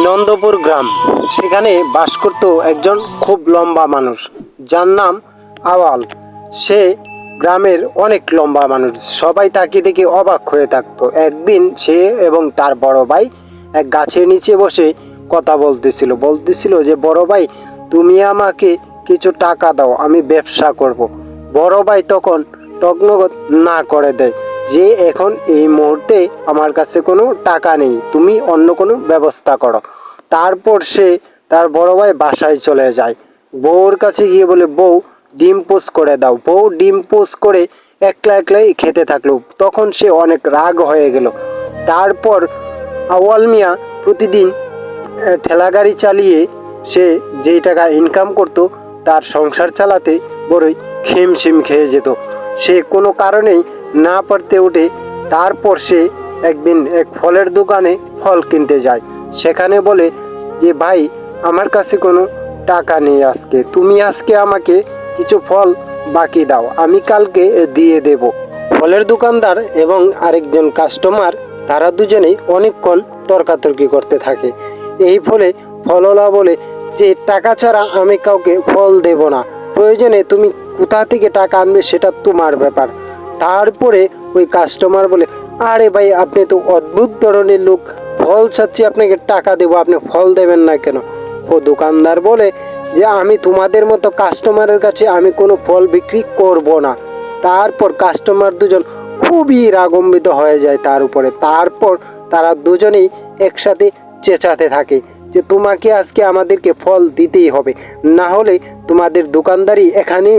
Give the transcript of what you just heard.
নন্দপুর গ্রাম। সেখানে বাস করত একজন খুব লম্বা মানুষ, যার নাম আওয়াল। সে গ্রামের অনেক লম্বা মানুষ, সবাই তাকে দেখে অবাক হয়ে থাকতো। একদিন সে এবং তার বড় ভাই এক গাছের নিচে বসে কথা বলতেছিল যে, বড় ভাই, তুমি আমাকে কিছু টাকা দাও, আমি ব্যবসা করব। বড় ভাই তখন তগ্নগত না করে দেয় যে, এখন এই মুহূর্তে আমার কাছে কোনো টাকা নেই, তুমি অন্য কোনো ব্যবস্থা করো। তারপর সে তার বড় ভাই বাসায় চলে যায়। বউর কাছে গিয়ে বলে, বউ, ডিম পোচ করে দাও। বউ ডিম পোচ করে একলা একলাই খেতে থাকলো। তখন সে অনেক রাগ হয়ে গেল। তারপর আওয়াল মিয়া প্রতিদিন ঠেলাগাড়ি চালিয়ে সে যেই টাকা ইনকাম করত, তার সংসার চালাতে বড়ই হিমশিম খেয়ে যেত। সে কোনো কারণেই না পারতে ওঠে। তারপর সে একদিন এক ফলের দোকানে ফল কিনতে যায়। সেখানে বলে যে, ভাই, আমার কাছে কোনো টাকা নেই আজকে, তুমি আজকে আমাকে কিছু ফল বাকি দাও, আমি কালকে দিয়ে দেব। ফলের দোকানদার এবং আরেকজন কাস্টমার, তারা দুজনেই অনেকক্ষণ তর্কাতর্কি করতে থাকে। এই ফলে ফলওয়ালা বলে যে, টাকা ছাড়া আমি কাউকে ফল দেব না, প্রয়োজনে তুমি কোথা থেকে টাকা আনবে সেটা তোমার ব্যাপার। তারপরে ওই কাস্টমার বলে, আরে ভাই, আপনি তো অদ্ভুত ধরনের লোক, ফল চাচ্ছি, আপনাকে টাকা দেবো, আপনি ফল দেবেন না কেন? ও দোকানদার বলে যে, আমি তোমাদের মতো কাস্টমারের কাছে আমি কোনো ফল বিক্রি করব না। তারপর কাস্টমার দুজন খুবই রাগান্বিত হয়ে যায় তার উপরে। তারপর তারা দুজনেই একসাথে চেঁচাতে থাকে যে, তোমাকে আজকে আমাদেরকে ফল দিতেই হবে, না হলে তোমাদের দোকানদারি এখানে